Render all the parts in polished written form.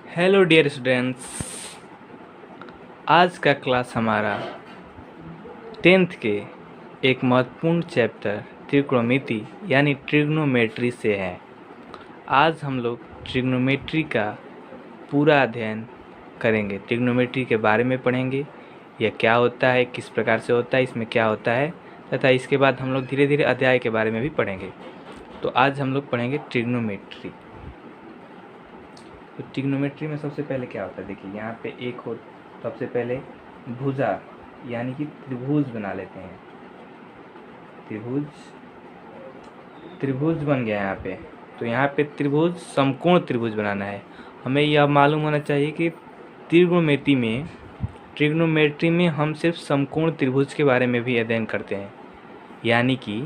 Hello dear students, आज का class हमारा 10th के एक महत्वपूर्ण चैप्टर त्रिकोणमिति यानी ट्रिग्नोमेट्री से है। आज हम लोग ट्रिग्नोमेट्री का पूरा अध्ययन करेंगे, ट्रिग्नोमेट्री के बारे में पढ़ेंगे। यह क्या होता है, किस प्रकार से होता है, इसमें क्या होता है, तथा इसके बाद हम लोग धीरे धीरे अध्याय के बारे में भी पढ़ेंगे। तो आज हम लोग पढ़ेंगे ट्रिग्नोमेट्री। तो ट्रिग्नोमेट्री में सबसे पहले क्या होता है, देखिए यहाँ पे एक हो, सबसे पहले भुजा यानी कि त्रिभुज बना लेते हैं। त्रिभुज बन गया यहाँ पे। तो यहाँ पे त्रिभुज, समकोण त्रिभुज बनाना है। हमें यह मालूम होना चाहिए कि ट्रिग्नोमेट्री में हम सिर्फ समकोण त्रिभुज के बारे में भी अध्ययन करते हैं, यानी कि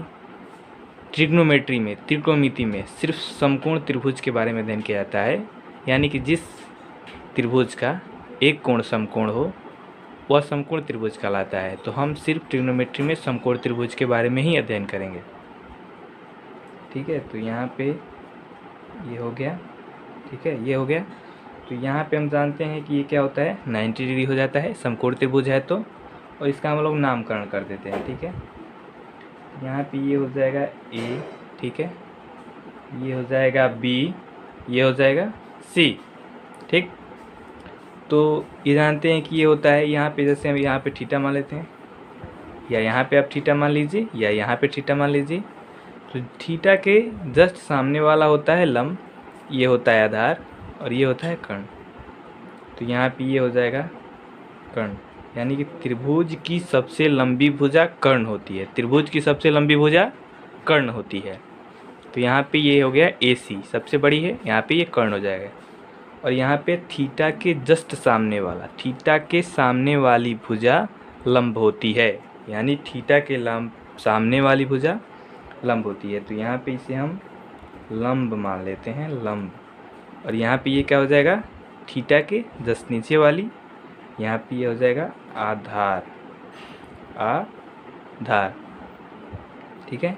त्रिकोणमिति में सिर्फ समकोण त्रिभुज के बारे में अध्ययन किया जाता है, यानी कि जिस त्रिभुज का एक कोण समकोण हो वह समकोण त्रिभुज कहलाता है। तो हम सिर्फ ट्रिग्नोमेट्री में समकोण त्रिभुज के बारे में ही अध्ययन करेंगे। ठीक है, तो यहाँ पे ये हो गया। ठीक है, ये हो गया। तो यहाँ पे हम जानते हैं कि ये क्या होता है, 90 डिग्री हो जाता है, समकोण त्रिभुज है तो। और इसका हम लोग नामकरण कर देते हैं। ठीक है, यहाँ पे ये हो जाएगा ए, ठीक है, ये हो जाएगा बी, ये हो जाएगा सी। ठीक, तो ये जानते हैं कि ये होता है यहाँ पे, जैसे हम यहाँ पे थीटा मान लेते हैं, या यहाँ पे आप थीटा मान लीजिए, या यहाँ पे थीटा मान लीजिए। तो थीटा के जस्ट सामने वाला होता है लंब, ये होता है आधार, और ये होता है कर्ण। तो यहाँ पे ये हो जाएगा कर्ण, यानी कि त्रिभुज की सबसे लंबी भुजा कर्ण होती है। त्रिभुज की सबसे लंबी भुजा कर्ण होती है। तो यहाँ पे ये हो गया AC, सबसे बड़ी है, यहाँ पे ये कर्ण हो जाएगा। और यहाँ पे थीटा के जस्ट सामने वाला, थीटा के सामने वाली भुजा लंब होती है, यानी थीटा के सामने वाली भुजा लंब होती है। तो यहाँ पे इसे हम लंब मान लेते हैं, लंब। और यहाँ पे ये क्या हो जाएगा, थीटा के जस्ट नीचे वाली, यहाँ पे ये हो जाएगा आधार, आधार। ठीक है,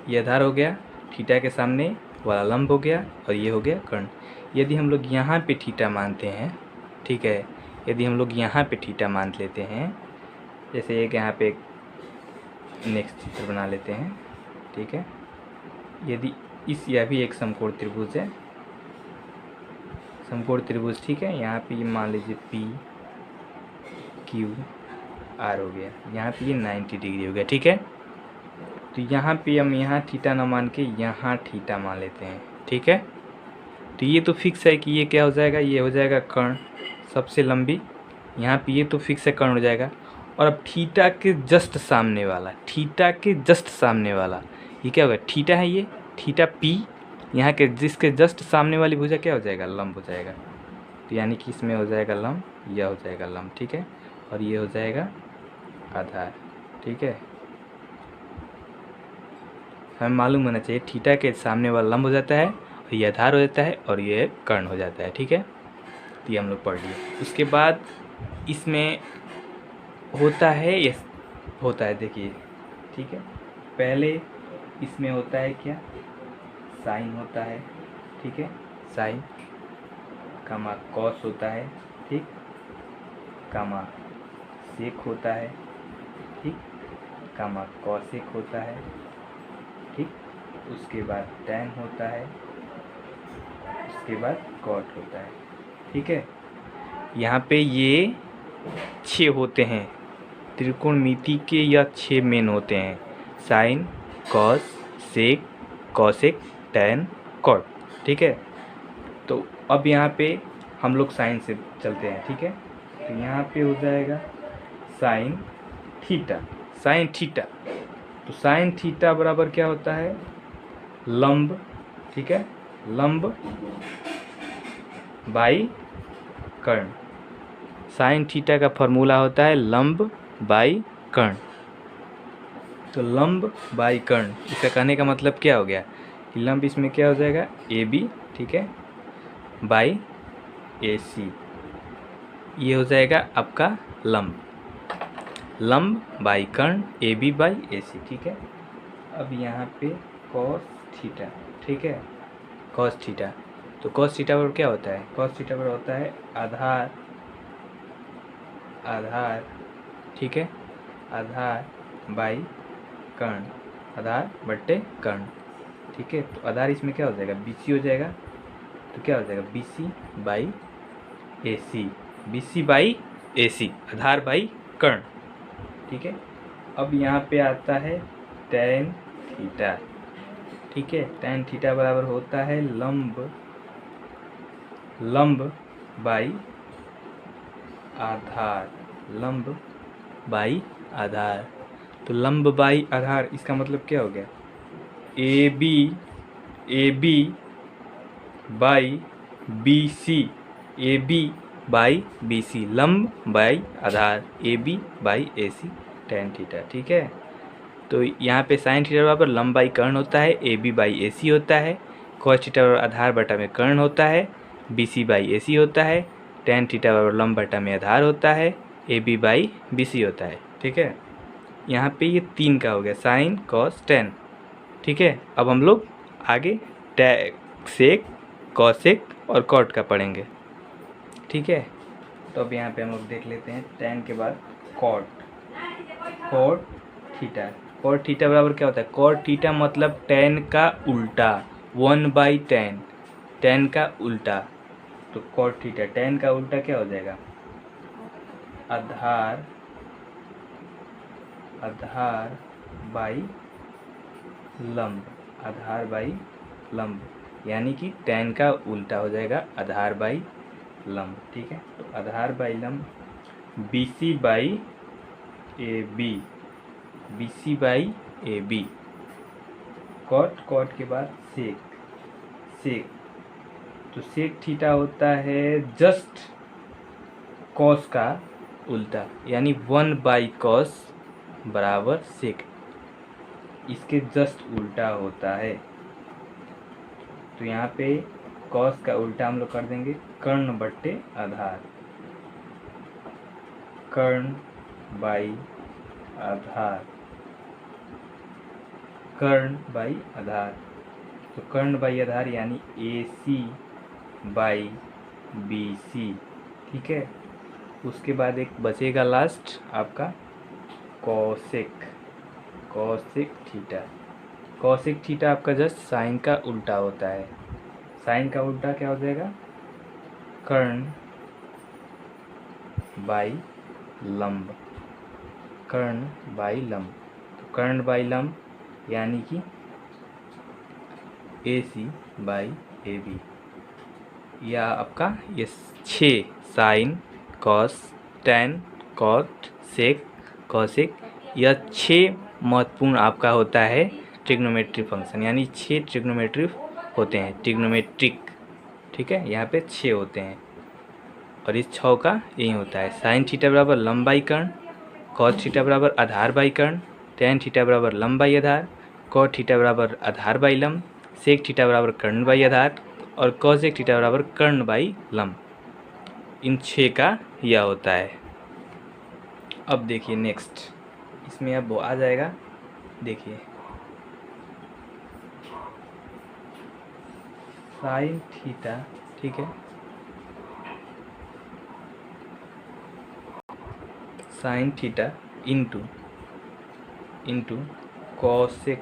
ये आधार हो गया, थीटा के सामने वाला लंब हो गया, और ये हो गया कर्ण। यदि हम लोग यहाँ पे थीटा मानते हैं, ठीक है, यदि हम लोग यहाँ पे थीटा मान लेते हैं, जैसे एक यहाँ पे नेक्स्ट चित्र बना लेते हैं। ठीक है, यदि यह भी एक समकोण त्रिभुज है, समकोण त्रिभुज। ठीक है, यहाँ पे ये मान लीजिए PQR हो गया, यहाँ पे ये 90 डिग्री हो गया। ठीक है, तो यहाँ पे हम यहाँ थीटा ना मान के यहाँ थीटा मान लेते हैं। ठीक है, तो ये तो फिक्स है कि ये क्या हो जाएगा, ये हो जाएगा कर्ण सबसे लंबी, यहाँ पे ये तो फिक्स है कर्ण हो जाएगा। और अब थीटा के जस्ट सामने वाला, थीटा के जस्ट सामने वाला ये क्या होगा, थीटा है, ये थीटा P, यहाँ के जिसके जस्ट सामने वाली भुजा क्या हो जाएगा, लंब हो जाएगा। तो यानी कि इसमें हो जाएगा लंब, यह हो जाएगा लंब। ठीक है, और ये हो जाएगा आधार। ठीक है, हमें मालूम होना चाहिए थीटा के सामने वाला लंब हो जाता है, और ये आधार हो जाता है, और ये कर्ण हो जाता है। ठीक है, तो ये हम लोग पढ़ लिए। उसके बाद इसमें होता है, ये होता है, देखिए। ठीक है, पहले इसमें होता है क्या, साइन होता है। ठीक है, साइन कामा कॉस होता है। ठीक, कामा सेक होता है। ठीक, कामा कॉसेक होता है। ठीक, उसके बाद टैन होता है, उसके बाद कॉट होता है। ठीक है, यहाँ पे ये 6 होते हैं त्रिकोणमिति के, या 6 मेन होते हैं, साइन, कॉस, सेक, कॉसेक, टैन, कॉट। ठीक है, तो अब यहाँ पे हम लोग साइन से चलते हैं। ठीक है, तो यहाँ पे हो जाएगा साइन थीटा, साइन थीटा। तो साइन थीटा बराबर क्या होता है, लंब। ठीक है, लंब बाई कर्ण। साइन थीटा का फॉर्मूला होता है लंब बाई कर्ण। तो लंब बाई कर्ण, इसका कहने का मतलब क्या हो गया कि लंब इसमें क्या हो जाएगा, AB। ठीक है, बाई AC, ये हो जाएगा आपका लंब, लंब बाई कर्ण, AB बाई AC। ठीक है, अब यहाँ पे कॉस थीटा। ठीक है, कॉस थीटा, तो तो कॉस थीटा बराबर क्या होता है? कॉस थीटा बराबर होता है आधार, ठीक है, आधार बाई कर्ण, आधार बट्टे कर्ण, ठीक है। तो आधार इसमें क्या हो जाएगा? BC हो जाएगा। तो क्या हो जाएगा? BC by AC, BC by AC, आधार बाई कर्ण, ठीक है। अब यहाँ पे आता है tan थीटा, ठीक है। tan थीटा बराबर होता है लंब बाई आधार, लंब बाई आधार। तो लंब बाई आधार इसका मतलब क्या हो गया? AB by BC, AB by BC, लंब by Aadhaar, AB by AC tan theta, ठीक है। तो यहाँ पे साइन थीटा बराबर लंब बाई कर्ण होता है, AB बाई AC होता है, कॉस थीटा बराबर आधार बटा में कर्ण होता है, BC बाई AC होता है, tan थीटा बराबर लंब बटा में आधार होता है, AB बाई BC होता है, ठीक है। यहाँ पे ये 3 का हो गया, साइन कॉस टेन, ठीक है। अब हम लोग आगे सेक, कॉसेक और कॉट का पढ़ेंगे, ठीक है। तो अब यहाँ पे हम लोग देख लेते हैं tan के बाद कॉट थीटा। कॉट थीटा बराबर क्या होता है? कॉट थीटा मतलब tan का उल्टा, 1/tan, tan का उल्टा। तो कॉट थीटा tan का उल्टा क्या हो जाएगा? आधार बाई लंब, आधार बाई लंब, यानी कि tan का उल्टा हो जाएगा आधार बाई लंब, ठीक है। तो आधार बाई लंब BC by AB, BC by AB, cot के बाद सेक, तो सेक थीटा होता है जस्ट कॉस का उल्टा, यानी 1/cos बराबर सेक, इसके जस्ट उल्टा होता है। तो यहाँ पे कॉस का उल्टा हम लोग कर देंगे कर्ण बट्टे आधार, कर्ण बाई आधार, कर्ण बाई आधार। तो कर्ण बाई आधार यानी AC बाई BC, ठीक है। उसके बाद एक बचेगा लास्ट आपका कॉसेक थीटा। कॉसेक थीटा आपका जस्ट साइन का उल्टा होता है। साइन का उल्टा क्या हो जाएगा? कर्ण बाई लंब, कर्ण बाई लंब। तो कर्ण बाई लंब यानी कि AC बाई AB, या आपका ये 6 sine cos tan cot sec cosec, यह 6 महत्वपूर्ण आपका होता है ट्रिग्नोमेट्रिक फंक्शन, यानी 6 ट्रिग्नोमेट्रिक होते हैं, ट्रिग्नोमेट्रिक, ठीक है। यहाँ पे 6 होते हैं और इस 6 का यही होता है। साइन थीटा बराबर लंब बाई कर्ण, कॉस थीटा बराबर आधार बाई कर्ण, टैन थीटा बराबर लंब बाई आधार, कॉट थीटा बराबर आधार बाई लंब, सेक थीटा बराबर कर्ण बाई आधार और कॉसेक थीटा बराबर कर्ण बाई लंब। इन 6 का यह होता है। अब देखिए नेक्स्ट, इसमें अब वो आ जाएगा, देखिए साइन थीटा, ठीक है, sine theta into cosec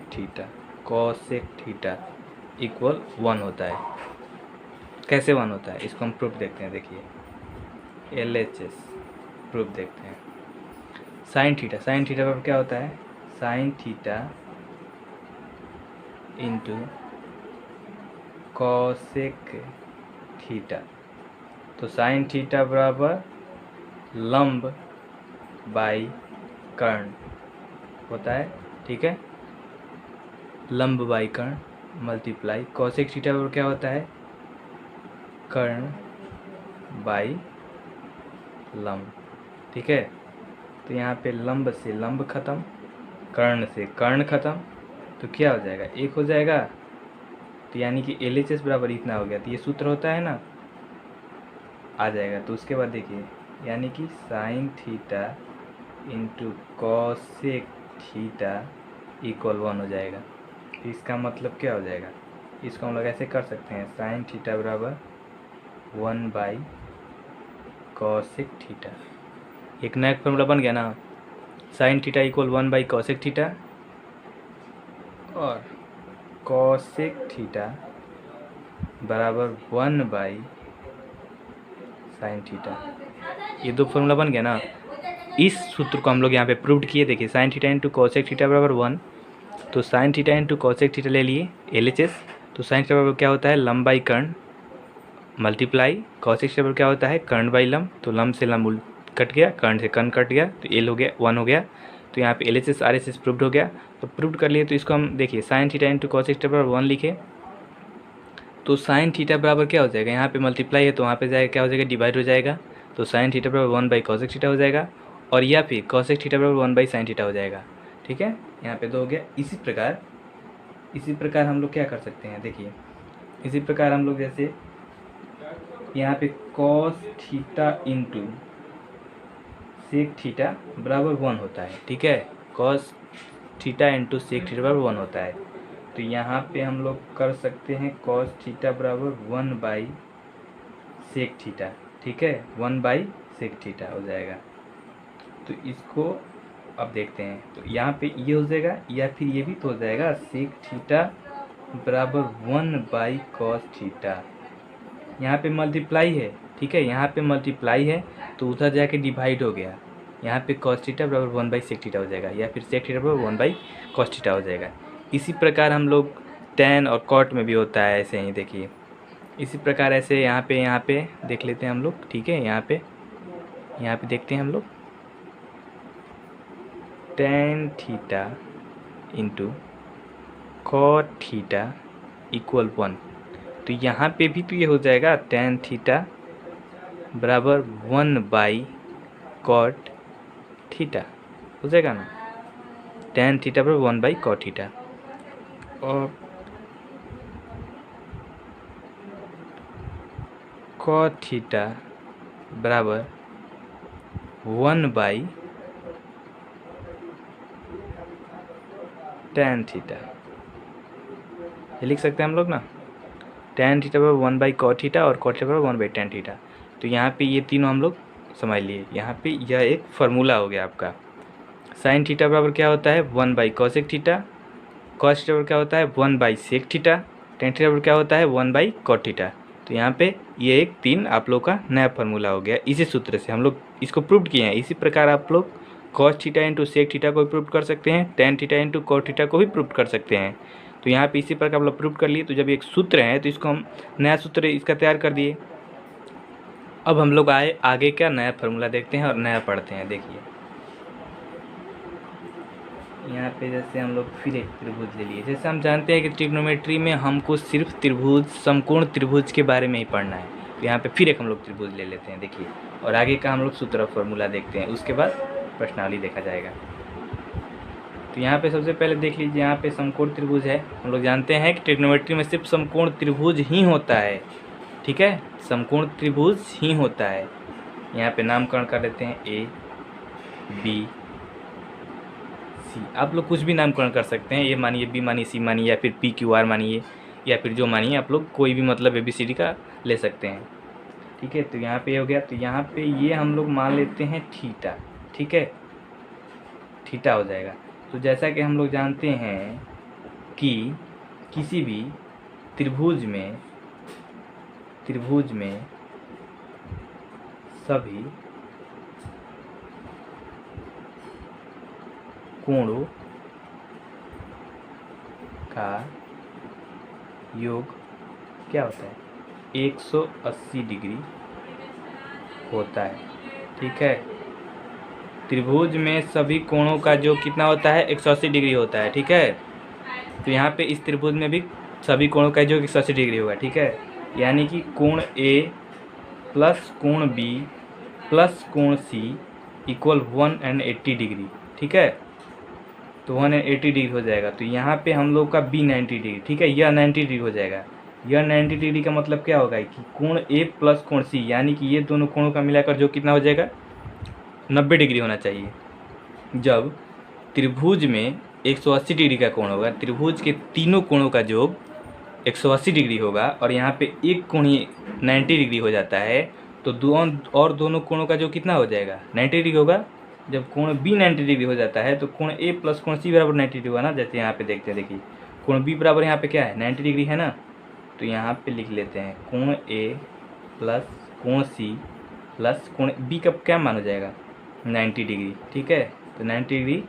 theta equal 1 होता है। कैसे 1 होता है इसको हम प्रूफ देखते हैं। देखिए LHS प्रूफ देखते हैं। साइन थीटा पर क्या होता है? Sine theta into cosec theta. तो साइन थीटा बराबर लंब बाई कर्ण होता है, ठीक है, लंब बाई कर्ण मल्टीप्लाई कॉसेक थीटा बराबर क्या होता है? कर्ण बाई लंब, ठीक है। तो यहाँ पे लंब से लंब खत्म, कर्ण से कर्ण खत्म, तो क्या हो जाएगा? 1 हो जाएगा। तो यानी कि LHS बराबर इतना हो गया। तो ये सूत्र होता है ना, आ जाएगा। तो उसके बाद देखिए, यानी कि sign theta into cosec theta equal 1 हो जाएगा। तो इसका मतलब क्या हो जाएगा? इसको हम लोग ऐसे कर सकते हैं, साइन थीटा बराबर 1 कोसेक थीटा। एक नया फॉर्मूला बन गया ना, sine theta equal 1 cosec theta और कोसेक थीटा बराबर 1 साइन थीटा। ये दो फॉर्मूला बन गया ना। इस सूत्र को हम लोग यहाँ पे प्रूव्ड किए। देखिए sign theta into cosec theta बराबर 1, तो sine theta into cosec theta ले लिए LHS। तो साइन थीटा बराबर क्या होता है, लंब बाई कर्ण मल्टीप्लाई कोसेक थीटा बराबर क्या होता है, कर्ण बाई लंब। तो लंब से लंब कट गया, कर्ण से कर्ण कट गया, तो L हो गया 1 हो गया। तो यहाँ पे LHS RHS प्रूव्ड हो गया। तो प्रूव्ड कर लिए, तो इसको हम देखिए sign theta into cosec theta बराबर 1 लिखे, तो साइन थीटा बराबर क्या हो जाएगा, यहाँ पे मल्टीप्लाई है तो वहाँ पे जाएगा क्या हो जाएगा, डिवाइड हो जाएगा। तो साइन थीटा बराबर 1 कोसेक थीटा हो जाएगा, और या फिर कोसेक थीटा बराबर 1 साइन थीटा हो जाएगा। ठीक है, यहाँ पे 2 हो गया। इसी प्रकार हम लोग क्या कर सकते हैं, देखिए इसी प्रकार हम लोग जैसे यहाँ पे cos theta into sec theta बराबर 1 होता है। ठीक है, cos theta into sec theta बराबर 1 होता है। तो यहाँ पे हम लोग कर सकते हैं कॉस थीटा बराबर 1 सेक थीटा। ठीक है, 1 सेक थीटा हो जाएगा। तो इसको अब देखते हैं, तो यहाँ पे ये हो जाएगा या फिर ये भी तो हो जाएगा, सेक थीटा बराबर 1 कॉस थीटा। यहाँ पे मल्टीप्लाई है, ठीक है, यहाँ पे मल्टीप्लाई है तो उधर जाके डिवाइड हो गया। यहाँ पे कॉस थीटा बराबर 1 सेक थीटा हो जाएगा, या फिर सेक थीटा बराबर 1 कॉस थीटा हो जाएगा। इसी प्रकार हम लोग टैन और कॉट में भी होता है ऐसे ही। देखिए इसी प्रकार ऐसे यहाँ पे देख लेते हैं हम लोग। ठीक है, यहाँ पे देखते हैं हम लोग, tan theta into cot theta equal 1। तो यहाँ पे भी तो ये हो जाएगा, टैन थीटा बराबर 1 कॉट थीटा हो जाएगा ना, टैन थीटा बराबर 1 कॉट थीटा। और कॉट थीटा बराबर 1 टैन थीटा, ये लिख सकते हैं हम लोग ना, टैन थीटा बराबर 1 कॉट थीटा और कॉट थीटा बराबर 1 टैन थीटा। तो यहाँ पे ये तीनों हम लोग समझ लिए। यहाँ पे यह एक फार्मूला हो गया आपका। साइन थीटा बराबर क्या होता है, 1 कोसेक थीटा, कॉस थीटा बराबर क्या होता है 1 सेक थीटा, टैन थीटा बराबर क्या होता है 1 कॉट थीटा। तो यहाँ पे ये एक 3 आप लोग का नया फार्मूला हो गया। इसी सूत्र से हम लोग इसको प्रूव किए हैं। इसी प्रकार आप लोग cos theta into sec theta को भी प्रूव कर सकते हैं, tan theta into cot theta को भी प्रूव कर सकते हैं। तो यहाँ पे इसी प्रकार आप लोग प्रूव कर लिए। तो जब एक सूत्र है तो इसको हम नया सूत्र इसका तैयार कर दिए। अब हम लोग आगे क्या नया फार्मूला देखते हैं और नया पढ़ते हैं। देखिए यहाँ पे जैसे हम लोग फिर एक त्रिभुज ले लिए। जैसे हम जानते हैं कि ट्रिग्नोमेट्री में हमको सिर्फ त्रिभुज, समकोण त्रिभुज के बारे में ही पढ़ना है। तो यहाँ पे फिर एक हम लोग त्रिभुज ले लेते हैं। देखिए, और आगे का हम लोग सूत्र फार्मूला देखते हैं, उसके बाद प्रश्नावली देखा जाएगा। तो यहाँ पे सबसे पहले देख लीजिए, यहाँ पे समकोण त्रिभुज है। हम लोग जानते हैं कि ट्रिग्नोमेट्री में सिर्फ समकोण त्रिभुज ही होता है। ठीक है, समकोण त्रिभुज ही होता है। यहाँ पे नामकरण कर लेते हैं A B C। आप लोग कुछ भी नामकरण कर सकते हैं, ये मानिए B मानिए C मानिए, या फिर P Q R मानिए, या फिर जो मानिए आप लोग कोई भी मतलब ABCD का ले सकते हैं। ठीक है, तो यहाँ पे हो गया। तो यहाँ पे ये हम लोग मान लेते हैं थीटा। ठीक है, थीटा हो जाएगा। तो जैसा कि हम लोग जानते हैं कि किसी भी त्रिभुज में सभी कोणों का योग क्या होता है, 180 डिग्री होता है। ठीक है, त्रिभुज में सभी कोणों का योग कितना होता है, 180 डिग्री होता है। ठीक है, तो यहाँ पे इस त्रिभुज में भी सभी कोणों का योग 180 डिग्री होगा। ठीक है, यानी कि कोण A प्लस कोण B प्लस कोण C इक्वल 180 डिग्री। ठीक है, तो 180 डिग्री हो जाएगा। तो यहाँ पे हम लोग का B 90 डिग्री। ठीक है, यह 90 डिग्री हो जाएगा। यह 90 डिग्री का मतलब क्या होगा कि कोण A प्लस कोण C, यानी कि ये दोनों कोणों का मिलाकर जो कितना हो जाएगा, 90 डिग्री होना चाहिए। जब त्रिभुज में 180 डिग्री का कोण होगा, त्रिभुज के तीनों कोणों का योग 180 डिग्री होगा और यहाँ पे एक कोण ही 90 डिग्री हो जाता है, तो दोनों कोणों का जो कितना हो जाएगा 90 डिग्री होगा। जब कोण बी 90 डिग्री हो जाता है तो कोण ए प्लस कोण सी बराबर 90 डिग्री होगा ना। जैसे यहाँ पे देखते हैं, देखिए कोण बी बराबर यहाँ पे क्या है 90 डिग्री है ना, तो यहाँ पे लिख लेते हैं कोण ए प्लस कोण सी प्लस कोण बी का क्या मान हो जाएगा 90 डिग्री। ठीक है, तो 90 डिग्री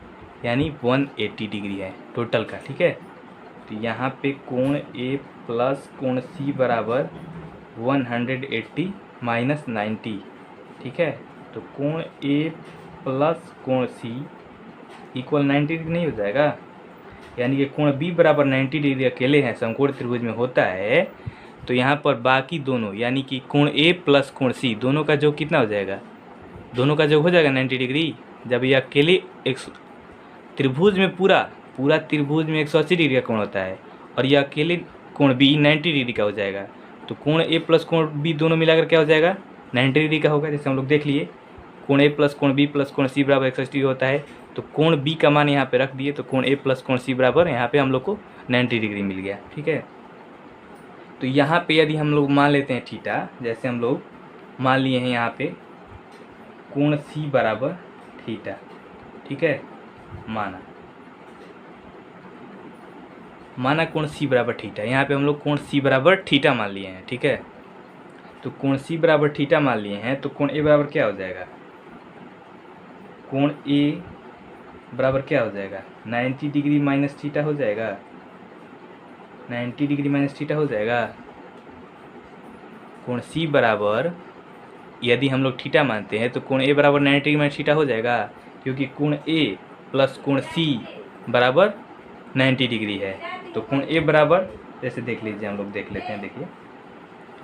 यानी 180 डिग्री है टोटल का। ठीक है, तो यहाँ पे कोण ए प्लस कोण सी बराबर 180 माइनस 90। ठीक है, तो कोण ए प्लस कोण सी इक्वल 90 डिग्री नहीं हो जाएगा, यानी कि कोण बी बराबर 90 डिग्री अकेले हैं समकोण त्रिभुज में होता है। तो यहाँ पर बाकी दोनों यानी कि कोण ए प्लस कोण सी दोनों का योग कितना हो जाएगा, दोनों का योग हो जाएगा 90 डिग्री। जब ये अकेले एक त्रिभुज में पूरा त्रिभुज में 180 डिग्री का कोण होता है और यह अकेले कोण बी 90 डिग्री का हो जाएगा, तो कोण ए प्लस कोण बी दोनों मिलाकर क्या हो जाएगा 90 डिग्री का होगा। जैसे हम लोग देख लिए कोण ए प्लस कोण बी प्लस कोण सी बराबर 180 डिग्री होता है, तो कोण बी का मान यहाँ पे रख दिए, तो कोण ए प्लस कोण सी बराबर यहाँ पे हम लोग को 90 डिग्री मिल गया। ठीक है, तो यहाँ पे यदि हम लोग मान लेते हैं थीटा, जैसे हम लोग मान लिए हैं यहाँ पे कोण सी बराबर थीटा। ठीक है, माना कोण सी बराबर थीटा, यहाँ पे हम लोग कोण सी बराबर थीटा मान लिए हैं। ठीक है, तो कोण सी बराबर थीटा मान लिए हैं, तो कोण ए बराबर क्या हो जाएगा, कोण ए बराबर क्या हो जाएगा 90 डिग्री माइनस थीटा हो जाएगा, 90 डिग्री माइनस थीटा हो जाएगा। कोण सी बराबर यदि हम लोग थीटा मानते हैं तो कोण ए बराबर 90 डिग्री माइनस थीटा हो जाएगा, क्योंकि कोण ए प्लस कोण सी बराबर 90 डिग्री है। तो कोण ए बराबर जैसे देख लीजिए, हम लोग देख लेते हैं,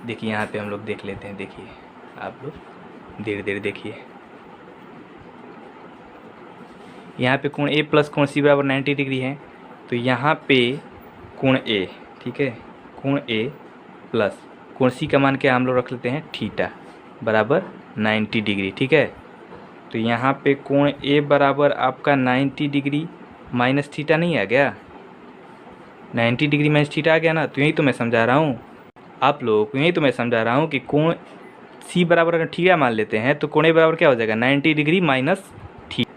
देखिए यहाँ पे हम लोग देख लेते हैं, देखिए आप लोग धीरे धीरे देखिए, यहाँ पे कोण ए प्लस कोण सी बराबर 90 डिग्री है, तो यहाँ पे कोण ए, ठीक है, कोण ए प्लस कोण सी का मान क्या हम लोग रख लेते हैं थीटा बराबर 90 डिग्री। ठीक है, तो यहाँ पे कोण ए बराबर आपका 90 डिग्री माइनस थीटा नहीं आ गया, 90 डिग्री माइनस थीटा आ गया ना। तो यही तो मैं समझा रहा हूँ आप लोगों को, यही तो मैं समझा रहा हूँ कि कोण सी बराबर अगर थीटा मान लेते हैं तो कोण ए बराबर क्या हो जाएगा 90 डिग्री माइनस थीटा,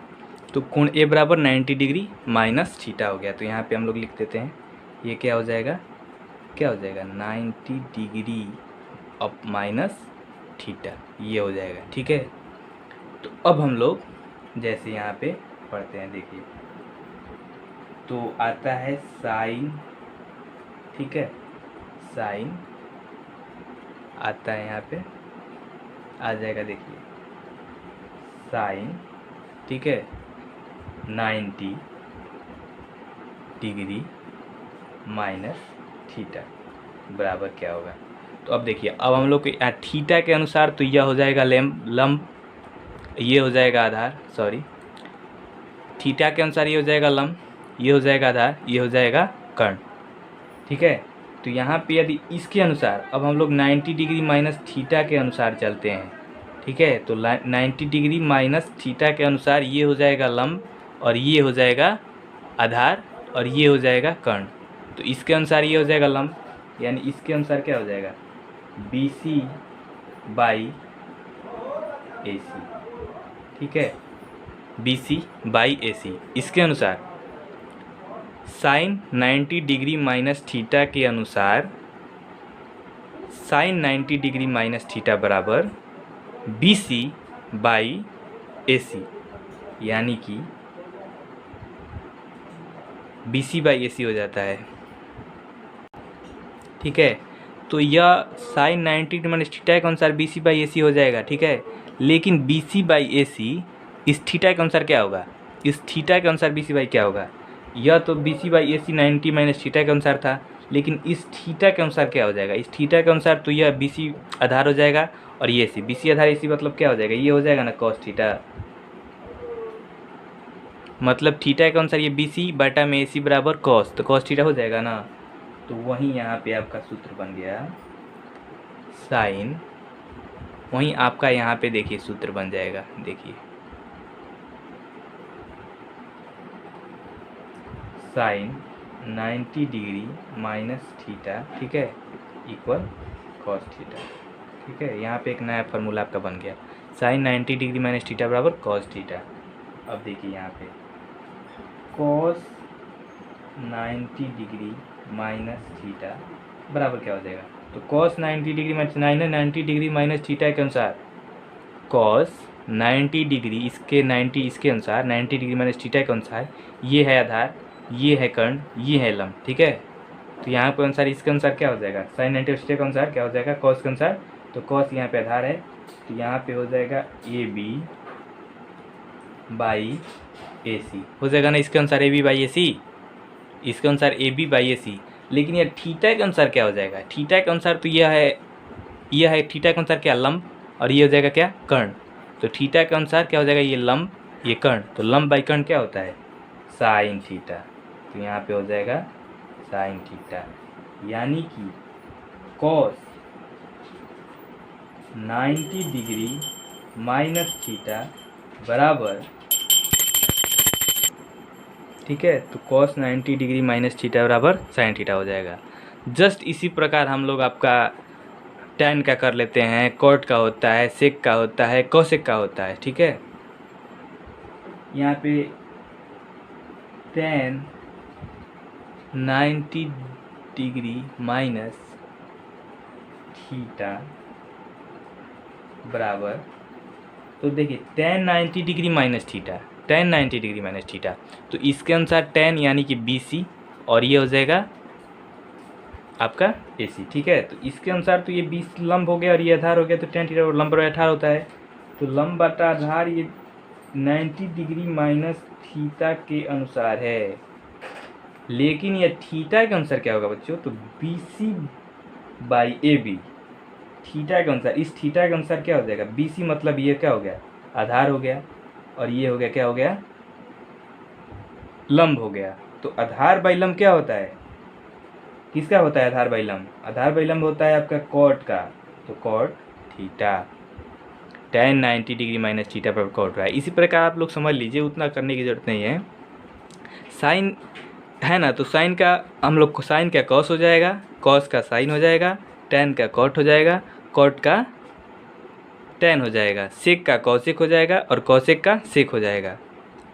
तो कोण ए बराबर 90 डिग्री माइनस थीटा हो गया। तो यहाँ पे हम लोग लिख देते हैं ये क्या हो जाएगा 90 डिग्री अब माइनस थीटा, ये हो जाएगा। ठीक है, तो अब हम लोग जैसे यहाँ पे पढ़ते हैं, देखिए तो आता है साइन, ठीक है, साइन आता है यहाँ पे आ जाएगा, देखिए साइन, ठीक है 90 डिग्री माइनस थीटा बराबर क्या होगा। तो अब देखिए, अब हम लोग के थीटा के अनुसार तो यह हो जाएगा लंब, ये हो जाएगा आधार, सॉरी थीटा के अनुसार ये हो जाएगा लंब, ये हो जाएगा आधार, ये हो जाएगा कर्ण। ठीक है, तो यहाँ पे यदि इसके अनुसार अब हम लोग 90 डिग्री माइनस थीटा के अनुसार चलते हैं। ठीक है, तो 90 डिग्री माइनस थीटा के अनुसार ये हो जाएगा लंब और ये हो जाएगा आधार और ये हो जाएगा कर्ण। तो इसके अनुसार ये हो जाएगा लंब, यानी इसके अनुसार क्या हो जाएगा BC बाई AC। ठीक है, BC बाई AC। इसके अनुसार साइन 90 डिग्री माइनस थीटा के अनुसार साइन 90 डिग्री माइनस थीटा बराबर BC बाई AC, यानी कि BC बाई AC हो जाता है। ठीक है, तो यह साइन 90 डिग्री माइनस थीटा के अनुसार BC बाई AC हो जाएगा। ठीक है, लेकिन BC बाई AC इस थीटा के अनुसार क्या होगा, इस थीटा के अनुसार BC बाई क्या होगा, यह तो BC by AC 90 minus theta के अनुसार था, लेकिन इस थीटा के अनुसार क्या हो जाएगा, इस थीटा के अनुसार तो यह BC आधार हो जाएगा और ये AC, BC आधार AC मतलब क्या हो जाएगा, ये हो जाएगा ना कॉस थीटा, मतलब थीटा के अनुसार ये BC बटा में AC बराबर कॉस, तो कॉस थीटा हो जाएगा ना। तो वहीं यहाँ पे आपका सूत्र बन गया साइन, वहीं आपका यहाँ पे देखिए सूत्र बन जाएगा, देखिए साइन 90 डिग्री माइनस थीटा, ठीक है, इक्वल कॉस थीटा। ठीक है, यहाँ पे एक नया फार्मूला आपका बन गया, साइन 90 डिग्री माइनस थीटा बराबर कॉस थीटा। अब देखिए यहाँ पे कॉस 90 डिग्री माइनस थीटा बराबर क्या हो जाएगा, तो cos 90 degree minus 90 degree minus theta के अनुसार कॉस 90 डिग्री इसके 90 इसके अनुसार 90 डिग्री माइनस थीटा के अनुसार ये है आधार, ये है कर्ण, ये है लंब। ठीक है, तो यहाँ पे अनुसार इसके अनुसार क्या हो जाएगा, साइन 90 थीटा के अनुसार क्या हो जाएगा, कॉस के अनुसार, तो कॉस यहाँ पे आधार है, तो यहाँ पे हो जाएगा ए बी बाई ए सी हो जाएगा ना, इसके अनुसार ए बी बाई ए सी, इसके अनुसार ए बी बाई ए सी। लेकिन यह थीटा के अनुसार क्या हो जाएगा, थीटा के अनुसार तो यह है थीटा के अनुसार क्या, लंब, और ये हो जाएगा क्या, कर्ण। तो थीटा के अनुसार क्या हो जाएगा, ये लंब ये कर्ण, तो लंब बाई कर्ण क्या होता है, साइन थीटा। तो यहाँ पे हो जाएगा साइन थीटा, यानी कि कॉस 90 डिग्री माइनस थीटा बराबर, ठीक है, तो कॉस 90 डिग्री माइनस थीटा बराबर साइन थीटा हो जाएगा। जस्ट इसी प्रकार हम लोग आपका टैन का कर लेते हैं, कॉट का होता है, सेक का होता है, कोसेक का होता है। ठीक है, यहाँ पे टैन 90 डिग्री माइनस थीटा बराबर, तो देखिए tan 90 degree minus theta, tan 90 degree minus theta, तो इसके अनुसार टैन यानी कि बी सी, और ये हो जाएगा आपका ए सी। ठीक है, तो इसके अनुसार तो ये 20 लंब हो गया और ये आधार हो गया, तो टैन थीटा और लंब बराबर 18 होता है। तो लंब बटा आधार ये 90 डिग्री माइनस थीटा के अनुसार है, लेकिन ये थीटा के अनुसार क्या होगा बच्चों, तो B C by A B, theta के अनुसार, इस थीटा के अनुसार क्या हो जाएगा, बी सी मतलब ये क्या हो गया, आधार हो गया, और ये हो गया क्या हो गया, लंब हो गया। तो आधार बाई लंब क्या होता है, किसका होता है आधार बाई लंब, आधार बाई लंब होता है आपका कॉट का, तो cot theta, tan 90 degree minus theta पर कॉट रहा है। इसी प्रकार आप लोग समझ लीजिए, उतना करने की जरूरत नहीं है। साइन है ना, तो साइन का हम लोग को साइन का कॉस हो जाएगा, कॉस का साइन हो जाएगा, टैन का कॉट हो जाएगा, कॉट का टैन हो जाएगा, सेक का कॉसेक हो जाएगा, और कॉसेक का सेक हो जाएगा।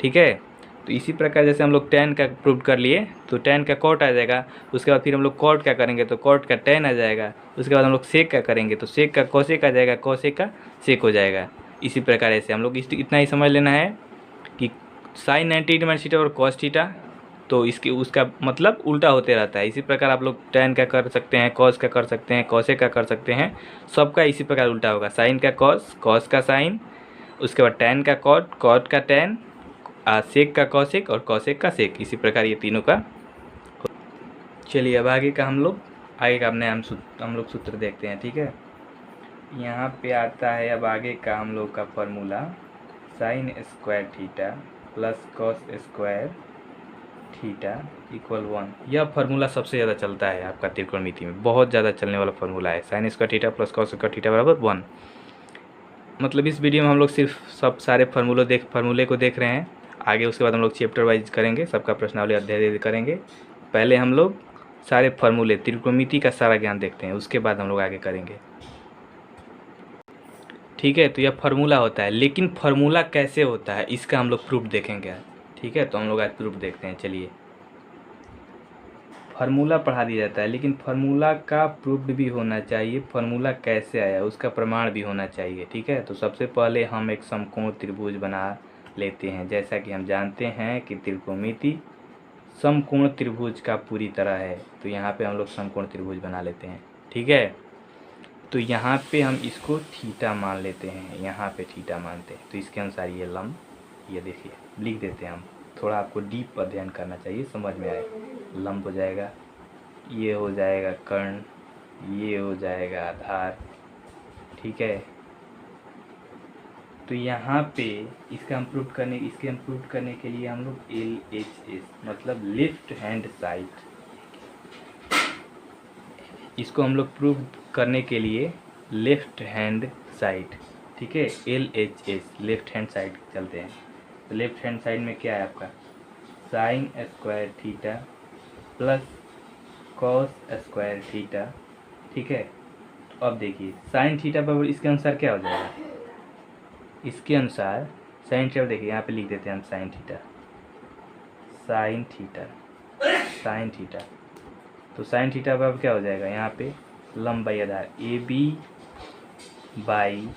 ठीक है, तो इसी प्रकार जैसे हम लोग टैन का प्रूव कर लिए, तो टैन का कॉट आ जाएगा, उसके बाद फिर हम लोग कॉट का करेंगे तो कॉट का टैन आ जाएगा, उसके बाद हम लोग सेक का करेंगे तो सेक का कॉसेक आ जाएगा, कॉसेक का सेक हो जाएगा। इसी प्रकार ऐसे हम लोग इतना ही समझ लेना है कि साइन 90 माइनस थीटा और कॉस थीटा, तो इसके उसका मतलब उल्टा होते रहता है। इसी प्रकार आप लोग टैन का कर सकते हैं, कॉस का कर सकते हैं, कॉसेक का कर सकते हैं, सबका इसी प्रकार उल्टा होगा, साइन का कॉस, कॉस का साइन, उसके बाद टैन का कॉट, कॉट का टैन, सेक का कॉसेक और कॉसेक का सेक, इसी प्रकार ये तीनों का। चलिए अब आगे का हम लोग अपने हम लोग सूत्र देखते हैं। ठीक है, यहाँ पे आता है अब आगे का हम लोग का formula, sine square theta plus cos square theta equal 1। यह फार्मूला सबसे ज़्यादा चलता है आपका त्रिकोणमिति में, बहुत ज़्यादा चलने वाला फार्मूला है, sine square theta plus cos square theta बराबर 1। मतलब इस वीडियो में हम लोग सिर्फ सारे फार्मूले को देख रहे हैं, आगे उसके बाद हम लोग चैप्टर वाइज करेंगे, सबका प्रश्नावली अध्याय करेंगे। पहले हम लोग सारे फार्मूले त्रिकोणमिति का सारा ज्ञान देखते हैं, उसके बाद हम लोग आगे करेंगे। ठीक है, तो यह फार्मूला होता है, लेकिन फार्मूला कैसे होता है इसका हम लोग प्रूफ देखेंगे। ठीक है, तो हम लोग आज प्रूफ देखते हैं। चलिए, फार्मूला पढ़ा दिया जाता है, लेकिन फार्मूला का प्रूफ भी होना चाहिए, फार्मूला कैसे आया उसका प्रमाण भी होना चाहिए। ठीक है, तो सबसे पहले हम एक समकोण त्रिभुज बना लेते हैं। जैसा कि हम जानते हैं कि त्रिकोणमिति समकोण त्रिभुज का पूरी तरह है, तो यहाँ पे हम लोग समकोण त्रिभुज बना लेते हैं। ठीक है, तो यहाँ पे हम इसको थीटा मान लेते हैं, यहाँ पे थीटा मानते हैं, तो इसके अनुसार ये लंब, ये देखिए लिख देते हैं हम, थोड़ा आपको डीप अध्ययन करना चाहिए, समझ में आए। लंब हो जाएगा, ये हो जाएगा कर्ण, ये हो जाएगा आधार। ठीक है, तो यहाँ पे इसके हम प्रूव करने के लिए हम लोग LHS मतलब लेफ्ट हैंड साइड, इसको हम लोग प्रूव करने के लिए लेफ्ट हैंड साइड, ठीक है, LHS लेफ्ट हैंड साइड चलते हैं। तो लेफ्ट हैंड साइड में क्या है आपका, sine square theta plus cos square theta, ठीक है। तो अब देखिए साइन थीटा बराबर इसके अनुसार क्या हो जाएगा, इसके अनुसार साइन थीटा देखिए यहाँ पे लिख देते हैं हम sine theta, sine theta, sine theta. तो साइन थीटा बराबर क्या हो जाएगा, यहाँ पे लंब बाई आधार A B by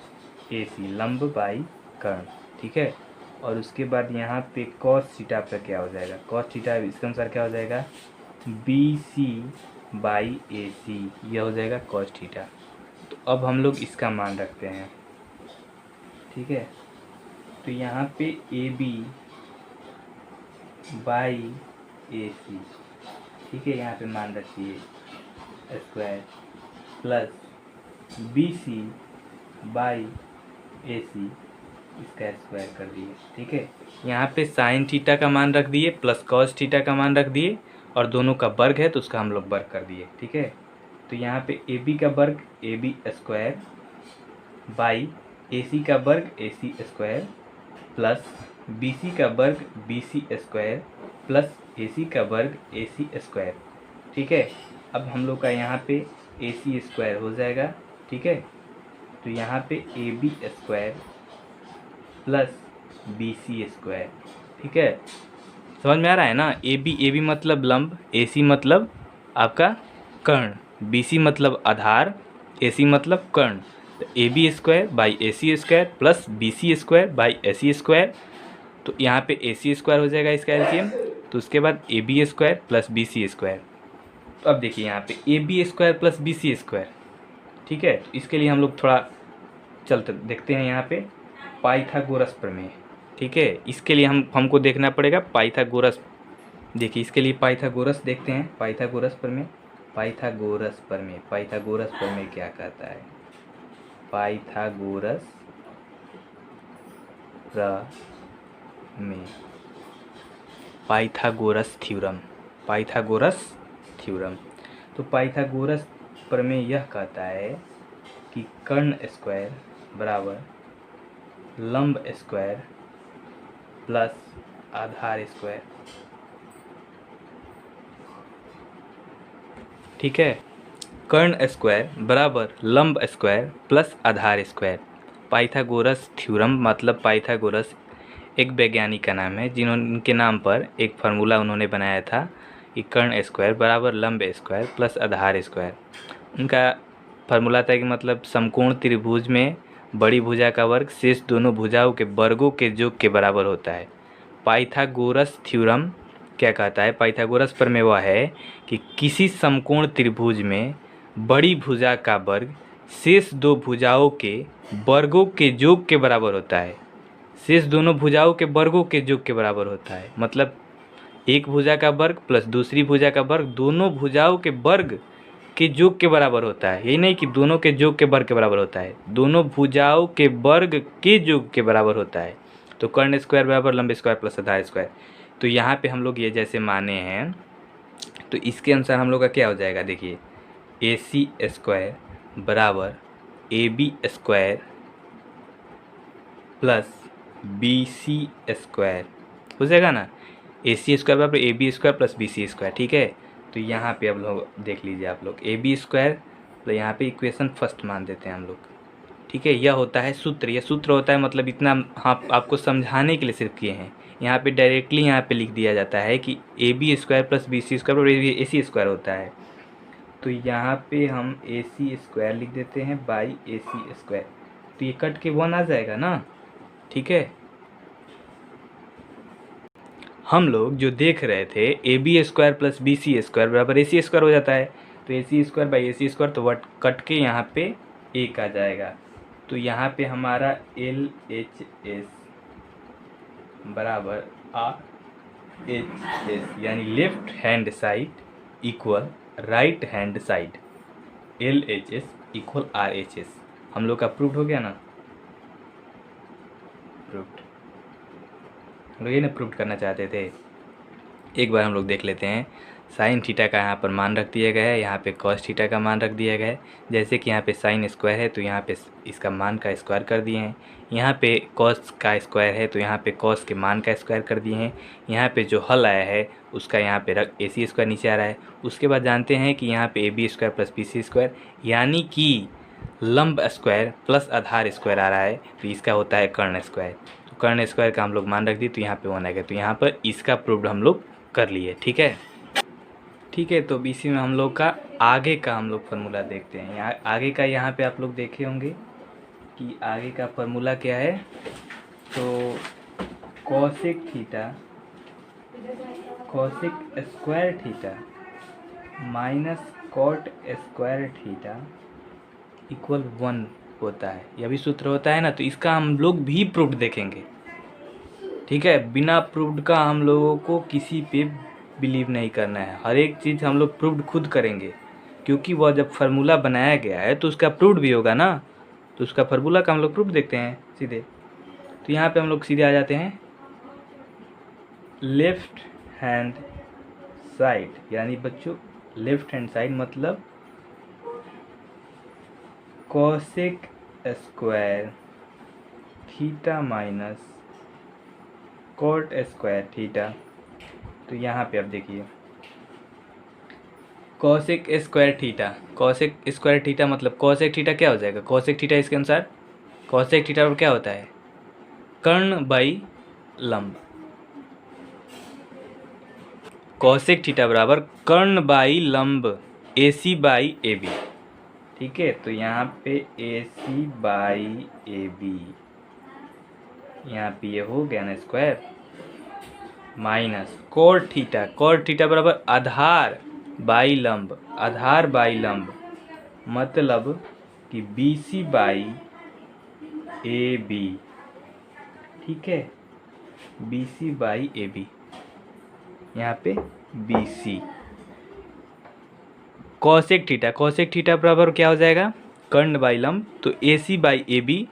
A C, लंब बाई कर्ण, ठीक है। और उसके बाद यहाँ पे कॉस थीटा पर क्या हो जाएगा, कॉस थीटा इसके अनुसार क्या हो जाएगा, बी सी बाई ए सी, यह हो जाएगा कॉस थीटा। तो अब हम लोग इसका मान रखते हैं, ठीक है। तो यहाँ पे ए बी बाई ए सी, ठीक है, यहाँ पे मान रखिए square plus B C by A C इसका स्क्वायर कर दिए, ठीक है। यहाँ पे साइन थीटा का मान रख दिए प्लस कॉस थीटा का मान रख दिए और दोनों का वर्ग है तो उसका हम लोग वर्ग कर दिए, ठीक है। तो यहाँ पे ए बी का वर्ग ए बी स्क्वायर बाई ए सी का वर्ग ए C square plus B C का वर्ग बी सी स्क्वायर प्लस ए सी का वर्ग ए सी स्क्वायर, ठीक है। अब हम लोग का यहाँ पे ए सी स्क्वायर हो जाएगा, ठीक है। तो यहाँ पे A B square plus B C square, ठीक है। समझ में आ रहा है ना, ए बी मतलब लंब, ए सी मतलब आपका कर्ण, बी सी मतलब आधार, ए सी मतलब कर्ण। तो A B square by A C square plus B C square by A C square, तो यहाँ पे ए सी स्क्वायर हो जाएगा इसका एलसीएम। तो उसके बाद A B square plus B C square. तो अब देखिए यहाँ पे A B square plus B C square, ठीक है। तो इसके लिए हम लोग थोड़ा चलते देखते हैं यहाँ पे पाइथागोरस प्रमेय, ठीक है। इसके लिए हमको देखना पड़ेगा पाइथागोरस। देखिए इसके लिए पाइथागोरस देखते हैं, पाइथागोरस प्रमेय, पाइथागोरस प्रमेय, पाइथागोरस प्रमेय क्या कहता है, पाइथागोरस प्रमेय, पाइथागोरस थ्योरम, पाइथागोरस थ्योरम। तो पाइथागोरस प्रमेय यह कहता है कि कर्ण स्क्वायर बराबर लंब स्क्वायर प्लस आधार स्क्वायर, ठीक है। कर्ण स्क्वायर बराबर लंब स्क्वायर प्लस आधार स्क्वायर। पाइथागोरस थ्योरम मतलब पाइथागोरस एक वैज्ञानिक का नाम है जिनके नाम पर एक फार्मूला उन्होंने बनाया था कि कर्ण स्क्वायर बराबर लंब स्क्वायर प्लस आधार स्क्वायर। उनका फार्मूला था कि मतलब समकोण त्रिभुज में बड़ी भुजा का वर्ग शेष दोनों भुजाओं के वर्गों के योग के बराबर होता है। पाइथागोरस थ्योरम क्या कहता है, पाइथागोरस प्रमेय वह है कि किसी समकोण त्रिभुज में बड़ी भुजा का वर्ग शेष दो भुजाओं के वर्गों के योग के बराबर होता है, शेष दोनों भुजाओं के वर्गों के योग के बराबर होता है। मतलब एक भुजा का वर्ग प्लस दूसरी भुजा का वर्ग दोनों भुजाओं के वर्ग के योग के बराबर होता है। ये नहीं कि दोनों के योग के वर्ग के बराबर होता है, दोनों भुजाओं के वर्ग के योग के बराबर होता है। तो कर्ण स्क्वायर बराबर लंब स्क्वायर प्लस आधार स्क्वायर। तो यहाँ पे हम लोग ये जैसे माने हैं तो इसके अनुसार हम लोग का क्या हो जाएगा, देखिए ए सी स्क्वायर बराबर A B square plus B C square हो जाएगा ना, ए सी स्क्वायर बराबर A B square plus B C square, ठीक है। तो यहाँ पे अब लोग देख लीजिए आप लोग ए बी स्क्वायर, तो यहाँ पे इक्वेशन फर्स्ट मान देते हैं हम लोग, ठीक है। यह होता है सूत्र, यह सूत्र होता है मतलब इतना हाँ आपको समझाने के लिए सिर्फ किए हैं। यहाँ पे डायरेक्टली यहाँ पे लिख दिया जाता है कि A B square plus B C square और ए सी स्क्वायर होता है। तो यहाँ पे हम ए सी स्क्वायर लिख देते हैं बाई ए सी स्क्वायर, तो ये कट के 1 आ जाएगा ना, ठीक है। हम लोग जो देख रहे थे A B square plus B C square बराबर ए सी स्क्वायर हो जाता है, तो A C square by A C square, तो वट कट के यहाँ पे एक आ जाएगा। तो यहाँ पे हमारा एल एच एस बराबर आर एच एस, यानी left hand side equal right hand side, L H S equal R H S. हम लोग का प्रूव्ड हो गया ना, प्रूव्ड। हम लोग ये ना प्रूव करना चाहते थे, एक बार हम लोग देख लेते हैं। साइन थीटा का यहाँ पर मान रख दिया गया है, यहाँ पे कॉस थीटा का मान रख दिया गया है। जैसे कि यहाँ पे साइन स्क्वायर है तो यहाँ पे इसका मान का स्क्वायर कर दिए हैं, यहाँ पे कॉस का स्क्वायर है तो यहाँ पे कॉस के मान का स्क्वायर कर दिए हैं। यहाँ पे जो हल आया है उसका यहाँ पे रख AC स्क्वायर नीचे आ रहा है। उसके बाद जानते हैं कि यहाँ पे AB square plus BC square यानी कि लंब स्क्वायर प्लस आधार स्क्वायर आ रहा है, तो इसका होता है कर्ण स्क्वायर। तो कर्ण स्क्वायर का हम लोग मान रख दिए तो यहाँ पे 1 आएगा। तो यहाँ पर इसका प्रूव्ड हम लोग कर लिए। ठीक है, ठीक है। तो इसी में हम लोग का आगे का हम लोग फार्मूला देखते हैं। यहाँ आगे का यहाँ पे आप लोग देखे होंगे कि आगे का फार्मूला क्या है। तो cosec theta cosec square theta minus cot square theta equal 1 होता है। यह भी सूत्र होता है ना। तो इसका हम लोग भी प्रूव्ड देखेंगे। ठीक है, बिना प्रूव्ड का हम लोगों को किसी पे बिलीव नहीं करना है। हर एक चीज़ हम लोग प्रूव्ड खुद करेंगे, क्योंकि वह जब फार्मूला बनाया गया है तो उसका प्रूव्ड भी होगा ना। तो उसका फार्मूला का हम लोग प्रूव्ड देखते हैं सीधे। तो यहाँ पे हम लोग सीधे आ जाते हैं लेफ्ट हैंड साइड, यानी बच्चों लेफ्ट हैंड साइड मतलब cosec square theta minus cot square theta. तो यहाँ पे आप देखिए कॉसेक स्क्वायर थीटा मतलब कॉसेक थीटा क्या हो जाएगा। कॉसेक थीटा इसके अनुसार कॉसेक थीटा क्या होता है, कर्ण बाई लंब। कॉसेक थीटा बराबर कर्ण बाई लंब AC बाई AB। ठीक है, तो यहाँ पे AC बाई AB, यहाँ पे ये हो गया ना स्क्वायर, माइनस कॉट थीटा बराबर आधार बाई लंब मतलब कि BC बाई AB। ठीक है, BC बाई AB, यहाँ पे BC। कॉसेक थीटा बराबर क्या हो जाएगा, कर्ण बाई लंब, तो AC बाई AB।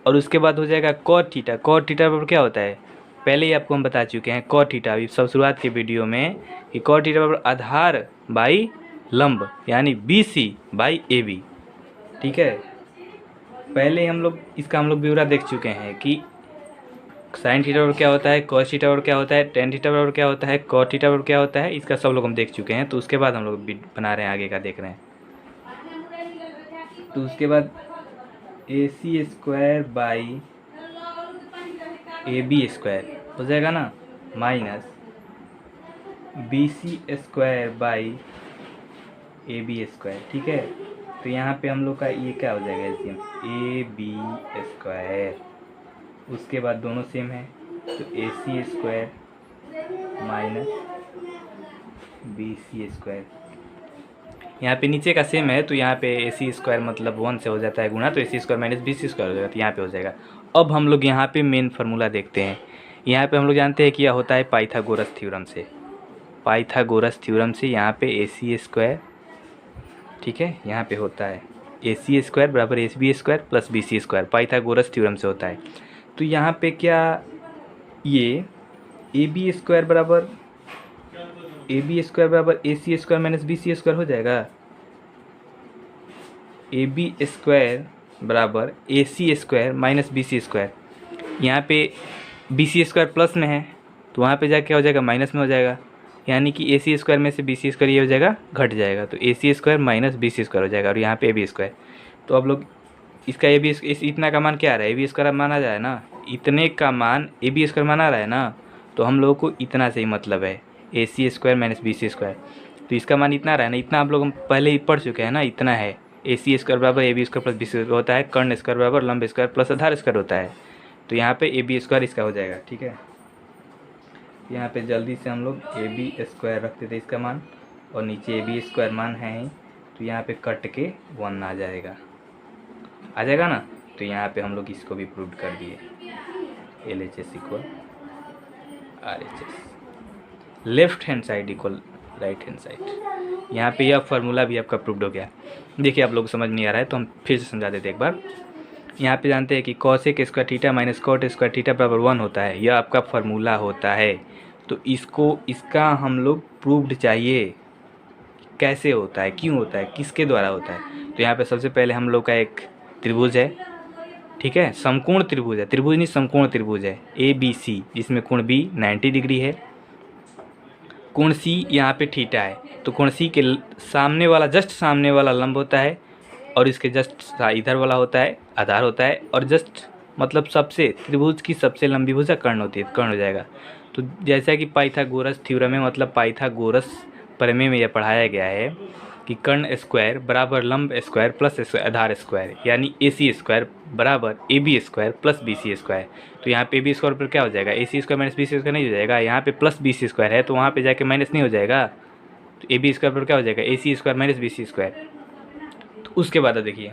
और उसके बाद हो जाएगा कॉट थीटा बराबर क्या होता है, पहले ही आपको हम बता चुके हैं कॉट थीटा अभी सब शुरुआत के वीडियो में कि कॉट थीटा बराबर आधार बाई लंब यानी BC बाई AB। ठीक है, पहले हम लोग इसका ब्यौरा देख चुके हैं कि साइन थीटा बराबर क्या होता है, कॉस थीटा बराबर क्या होता है, टेन थीटा बराबर क्या होता है, कॉट थीटा बराबर क्या होता है, इसका सब लोग हम देख चुके हैं। तो उसके बाद हम लोग बना रहे हैं आगे का देख रहे हैं। तो उसके बाद AC square by AB square हो जाएगा ना, minus BC square by AB square. ठीक है, तो यहाँ पे हम लोग का ये क्या हो जाएगा, AB स्क्वायर। उसके बाद दोनों सेम है तो AC square minus BC square. यहाँ पे नीचे का सेम है तो यहाँ पे AC स्क्वायर मतलब 1 से हो जाता है गुणा, तो AC square minus BC square हो जाएगा, तो यहाँ पे हो जाएगा। अब हम लोग यहाँ पे मेन फार्मूला देखते हैं। यहाँ पे हम लोग जानते हैं कि यह होता है पाइथागोरस थ्योरम से यहाँ पे AC स्क्वायर, ठीक है, यहाँ पे होता है AC स्क्वायर बराबर AB square plus BC square, Pythagoras theorem से होता है। तो यहाँ पे क्या ये AB स्क्वायर बराबर AC square minus BC square हो जाएगा। AB स्क्वायर बराबर AC square minus BC square, यहाँ पे BC स्क्वायर प्लस में है तो वहाँ पे जाके क्या हो जाएगा, माइनस में हो जाएगा, यानी कि AC स्क्वायर में से BC स्क्वायर ये हो जाएगा घट जाएगा, तो AC square minus BC square हो जाएगा और यहाँ पे AB स्क्वायर। तो अब लोग इसका इतना का मान क्या आ रहा है, AB स्क्वायर मान आ जाए ना, इतने का मान AB स्क्वायर मान आ रहा है ना, तो हम लोगों को इतना से ही मतलब है AC square minus BC square. तो इसका मान इतना आ रहा है ना, इतना आप लोग हम पहले ही पढ़ चुके हैं ना, इतना है AC स्क्वायर बराबर AB square plus BC square होता है, कर्ण स्क्वायर बराबर लंब स्क्वायर प्लस आधार स्क्वायर होता है। तो यहाँ पे AB स्क्वायर इसका हो जाएगा। ठीक है, यहाँ पे जल्दी से हम लोग AB स्क्वायर रखते थे इसका मान, और नीचे AB स्क्वायर मान है ही, तो यहाँ पे कट के 1 आ जाएगा ना। तो यहाँ पे हम लोग इसको भी प्रूव कर दिए, LHS equal RHS, left hand side equal right hand side. यहाँ पे यह फार्मूला भी आपका प्रूव्ड हो गया। देखिए आप लोग समझ नहीं आ रहा है तो हम फिर से समझा देते एक बार। यहाँ पे जानते हैं कि cosec square theta minus cot square theta बराबर 1 होता है, यह आपका फार्मूला होता है। तो इसका हम लोग प्रूव्ड चाहिए कैसे होता है, क्यों होता है, किसके द्वारा होता है। तो यहाँ पे सबसे पहले हम लोग का एक त्रिभुज है, ठीक है, समकोण त्रिभुज है, त्रिभुज नहीं समकोण त्रिभुज है ABC, जिसमें कोण B 90 डिग्री है, कोण C यहाँ पे थीटा है। तो कोण C के सामने वाला, जस्ट सामने वाला लंब होता है, और इसके जस्ट इधर वाला होता है आधार होता है, और जस्ट मतलब सबसे त्रिभुज की सबसे लंबी भुजा कर्ण होती है, कर्ण हो जाएगा। तो जैसा कि पाइथागोरस थ्योरम में, मतलब पाइथागोरस प्रमेय में यह पढ़ाया गया है कि कर्ण स्क्वायर बराबर लंब स्क्वायर प्लस आधार स्क्वायर, यानी AC स्क्वायर बराबर AB square plus BC square. तो यहाँ पे AB स्क्वायर पर क्या हो जाएगा, AC square minus BC square नहीं हो जाएगा, यहाँ पे प्लस BC स्क्वायर है तो वहाँ पे जाके माइनस नहीं हो जाएगा। तो AB स्क्वायर पर क्या हो जाएगा, AC square minus BC square. तो उसके बाद देखिए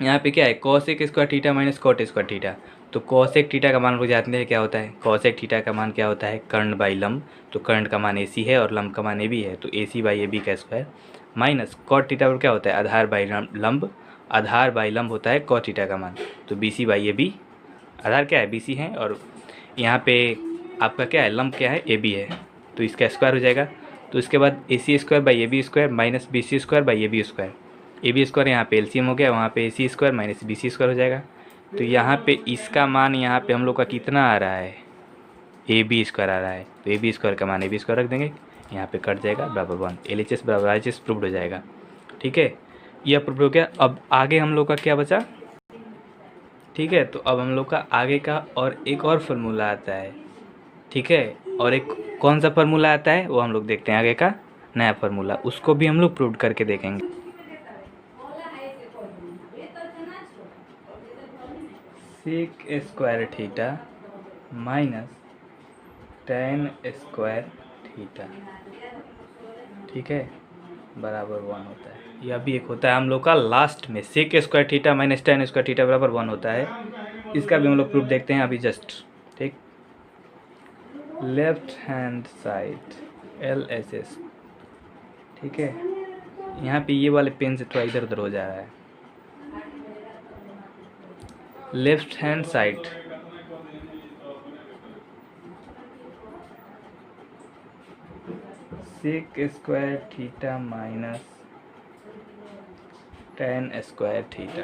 यहाँ पे क्या है, cosec square theta minus cot square theta. तो cosec थीटा का मान लोग जानते हैं क्या होता है, cosec थीटा का मान क्या होता है, कर्ण बाई लंब। तो कर्ण का मान AC है और लंब का मान AB है, तो AC बाई AB का स्क्वायर माइनस कॉट थीटा पर क्या होता है, आधार बाई लंब, आधार बाई लंब होता है कॉट थीटा का मान। तो BC बाई AB, आधार क्या है BC है, और यहाँ पे आपका क्या है, लंब क्या है AB है, तो इसका स्क्वायर हो जाएगा। तो इसके बाद AC square by AB square minus BC square by AB square. AB square यहाँ पे एलसीएम हो गया, वहाँ पे AC square minus BC square हो जाएगा। तो यहाँ पे इसका मान यहाँ पे हम लोग का कितना आ रहा है, AB स्क्वायर आ रहा है। तो AB स्क्वायर का मान AB स्क्वायर रख देंगे, यहाँ पे कट जाएगा बराबर 1, LHS बराबर RHS प्रूव्ड हो जाएगा। ठीक है, यह प्रूव्ड हो गया। अब आगे हम लोग का क्या बचा, ठीक है, तो अब हम लोग का आगे का और एक और फार्मूला आता है, ठीक है, और एक कौन सा फार्मूला आता है वो हम लोग देखते हैं, आगे का नया फार्मूला, उसको भी हम लोग प्रूव करके देखेंगे। Sec square theta minus tan square theta, ठीक है, बराबर 1 होता है। यह भी एक होता है हम लोग का लास्ट में, sec square theta minus tan square theta बराबर 1 होता है। इसका भी हम लोग प्रूफ देखते हैं अभी जस्ट, ठीक। लेफ्ट हैंड साइड LHS, ठीक है, यहाँ पे ये वाले पेन से थोड़ा इधर उधर हो जा रहा है। Left hand side sec square theta minus tan square theta,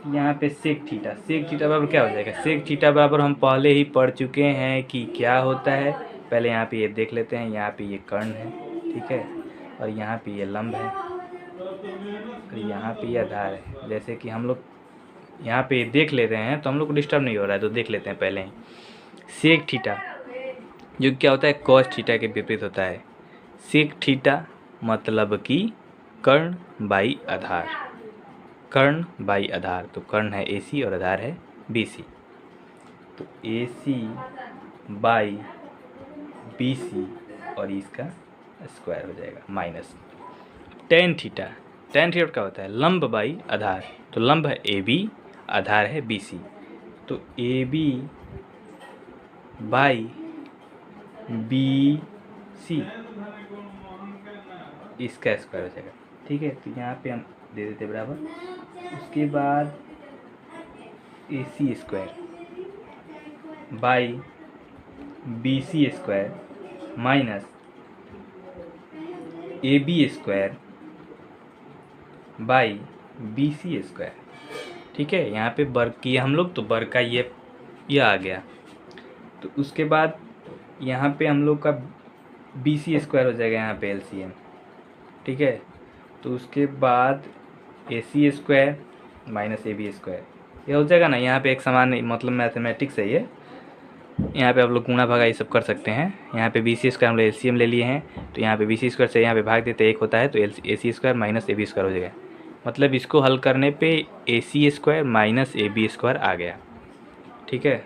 यहाँ पे सेक थीटा, सेक थीटा बराबर क्या हो जाएगा, सेक थीटा बराबर हम पहले ही पढ़ चुके हैं कि क्या होता है। पहले यहाँ पे ये देख लेते हैं, यहाँ पे ये कर्ण है, ठीक है, और यहाँ पे ये लंब है, और यहाँ पे ये आधार है। जैसे कि हम लोग यहाँ पे देख ले रहे हैं तो हम लोग को डिस्टर्ब नहीं हो रहा है, तो देख लेते हैं पहले ही। सेक थीटा जो क्या होता है, कॉस थीटा के विपरीत होता है। सेक थीटा मतलब कि कर्ण बाई आधार, कर्ण बाई आधार। तो कर्ण है AC और आधार है BC, तो AC बाई BC और इसका स्क्वायर हो जाएगा minus tan theta. tan theta क्या होता है, लंब बाई आधार। तो लंब है AB, आधार है BC, तो AB बाई BC इसका स्क्वायर हो जाएगा, ठीक है। तो यहाँ पे हम दे देते बराबर, उसके बाद AC square by BC square minus AB square by BC square, ठीक है। यहाँ पे वर्ग किए हम लोग, तो वर्ग का ये आ गया। तो उसके बाद यहाँ पे हम लोग का BC स्क्वायर हो जाएगा, यहाँ पे LCM, ठीक है। तो उसके बाद AC square minus AB square, ये हो जाएगा ना। यहाँ पे एक समान मतलब मैथमेटिक्स है ये, यहाँ पे आप लोग गुणा भागा ये सब कर सकते हैं। यहाँ पे BC स्क्वायर हम लोग LCM ले लिए हैं, तो यहाँ पे BC स्क्वायर से यहाँ पे भाग देते 1 होता है, तो AC square minus AB square हो जाएगा। मतलब इसको हल करने पे AC square minus AB square आ गया, ठीक है।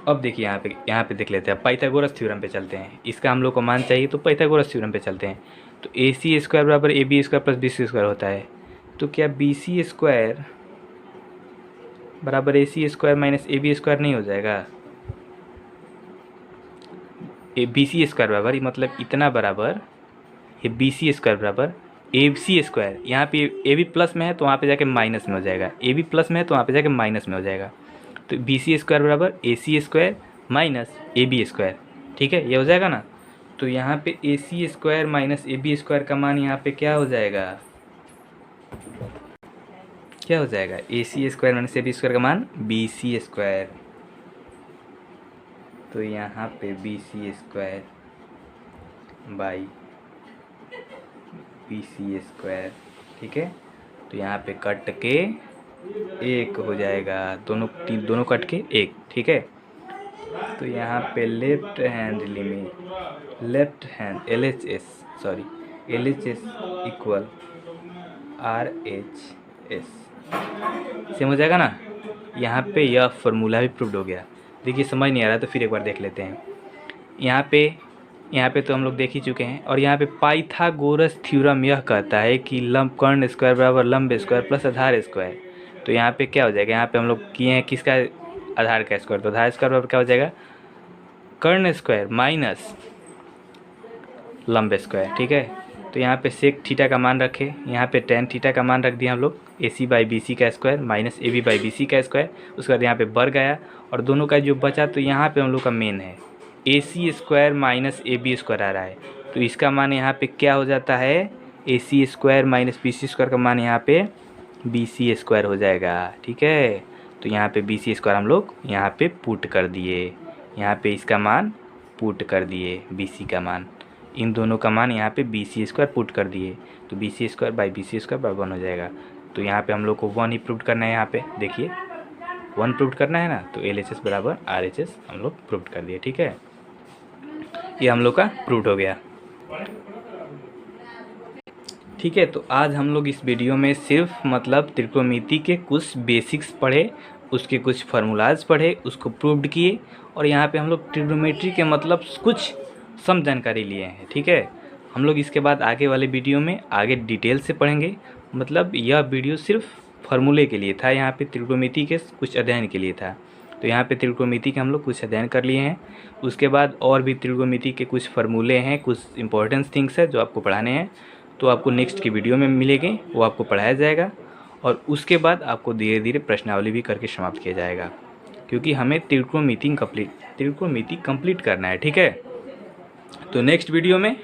अब देखिए यहाँ पे देख लेते हैं, पाइथागोरस थ्योरम पे चलते हैं। इसका हम लोग को मान चाहिए तो पाइथागोरस थ्योरम पे चलते हैं। तो AC स्क्वायर बराबर AB square plus BC square होता है। तो क्या BC स्क्वायर बराबर AC square minus AB square नहीं हो जाएगा, BC स्क्वायर बराबर मतलब इतना बराबर ये BC स्क्वायर बराबर AC स्क्वायर। यहाँ पे AB प्लस में है तो वहाँ पे जाके माइनस में हो जाएगा, AB प्लस में है तो वहाँ पे जाके माइनस में हो जाएगा। तो BC स्क्वायर बराबर AC square minus A B square, ठीक है, ये हो जाएगा ना। तो यहाँ पे A C square minus A B square का मान यहाँ पे क्या हो जाएगा, क्या हो जाएगा, A C square minus A B square का मान बी सी स्क्वायर। तो यहाँ पे B C square by B C square, ठीक है। तो यहाँ पे कट के एक हो जाएगा, दोनों कट के एक, ठीक है। तो यहाँ पे left hand limit, left hand L H S equal R H S, same हो जाएगा ना। यहाँ पे यह फॉर्मूला भी प्रूव्ड हो गया। देखिए समझ नहीं आ रहा तो फिर एक बार देख लेते हैं। यहाँ पे तो हम लोग देख ही चुके हैं। और यहाँ पे पाइथागोरस थ्योरम यह कहता है कि लंब कर्ण स्क्वायर बराबर लंब स्क्वायर प्लस आधार स्क्वायर। तो यहाँ पे क्या हो जाएगा, यहाँ पे हम लोग किए हैं किसका, आधार का स्क्वायर। तो आधार स्क्वायर बराबर क्या हो जाएगा, कर्ण स्क्वायर माइनस लंब स्क्वायर, ठीक है। तो यहाँ पे सेक थीटा का मान रखे, यहाँ पे टेन थीटा का मान रख दिया हम लोग, ए सी बाई बी सी का square minus A B by B C का स्क्वायर। उसके बाद यहाँ पे वर्ग आया और दोनों का जो बचा, तो यहाँ पे हम लोग का मेन है A C square minus A B square आ रहा है। तो इसका मान यहाँ पे क्या हो जाता है, A C square minus B C square का मान यहाँ पे बी सी स्क्वायर हो जाएगा, ठीक है। तो यहाँ पे बी सी स्क्वायर हम लोग यहाँ पे पुट कर दिए, यहाँ पे इसका मान पुट कर दिए, बी सी का मान, इन दोनों का मान यहाँ पे बी सी स्क्वायर पुट कर दिए। तो B C square by B C square बराबर 1 हो जाएगा। तो यहाँ पे हम लोग को 1 ही प्रूव करना है, यहाँ पे देखिए 1 प्रूव करना है ना। तो एल एच एस बराबर आर एच एस हम लोग प्रूव कर दिए, ठीक है। ये हम लोग का प्रूव हो गया, ठीक है। तो आज हम लोग इस वीडियो में सिर्फ मतलब त्रिकोणमिति के कुछ बेसिक्स पढ़े, उसके कुछ फार्मूलाज पढ़े, उसको प्रूव्ड किए। और यहाँ पे हम लोग ट्रिग्नोमेट्री के मतलब कुछ सम जानकारी लिए हैं, ठीक है। हम लोग इसके बाद आगे वाले वीडियो में आगे डिटेल से पढ़ेंगे। मतलब यह वीडियो सिर्फ फार्मूले के लिए था, यहाँ पे त्रिकोणमिति के कुछ अध्ययन के लिए था। तो यहाँ पे त्रिकोणमिति के हम लोग कुछ अध्ययन कर लिए हैं। उसके बाद और भी त्रिकोणमिति के कुछ फार्मूले हैं, कुछ इंपॉर्टेंट थिंग्स है जो आपको पढ़ाने हैं। तो आपको नेक्स्ट की वीडियो में मिलेंगे, वो आपको पढ़ाया जाएगा। और उसके बाद आपको धीरे धीरे प्रश्नावली भी करके समाप्त किया जाएगा, क्योंकि हमें त्रिकोणमिति कंप्लीट करना है, ठीक है। तो नेक्स्ट वीडियो में,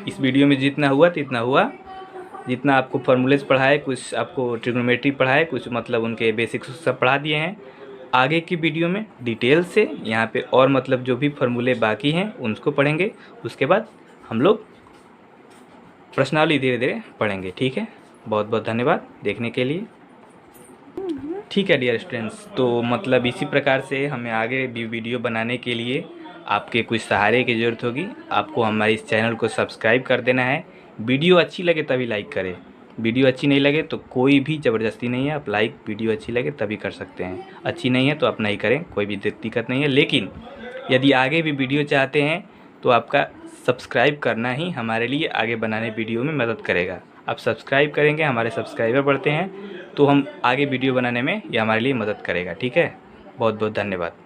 इस वीडियो में जितना हुआ तितना हुआ, जितना आपको फार्मूलेज पढ़ाए, कुछ आपको ट्रिग्नोमेट्री पढ़ाए, कुछ मतलब उनके बेसिक्स सब पढ़ा दिए हैं। आगे की वीडियो में डिटेल से यहाँ पे और मतलब जो भी फार्मूले बाकी हैं उनको पढ़ेंगे। उसके बाद हम लोग प्रश्नावली धीरे धीरे पढ़ेंगे, ठीक है। बहुत बहुत धन्यवाद देखने के लिए, ठीक है डियर स्टूडेंट्स। तो मतलब इसी प्रकार से हमें आगे भी वीडियो बनाने के लिए आपके कुछ सहारे की ज़रूरत होगी। आपको हमारे इस चैनल को सब्सक्राइब कर देना है। वीडियो अच्छी लगे तभी लाइक करें, वीडियो अच्छी नहीं लगे तो कोई भी ज़बरदस्ती नहीं है, आप लाइक वीडियो अच्छी लगे तभी कर सकते हैं, अच्छी नहीं है तो आप नहीं करें, कोई भी दिक्कत नहीं है। लेकिन यदि आगे भी वीडियो चाहते हैं तो आपका सब्सक्राइब करना ही हमारे लिए आगे बनाने वीडियो में मदद करेगा। आप सब्सक्राइब करेंगे, हमारे सब्सक्राइबर बढ़ते हैं तो हम आगे वीडियो बनाने में ये हमारे लिए मदद करेगा, ठीक है। बहुत बहुत धन्यवाद।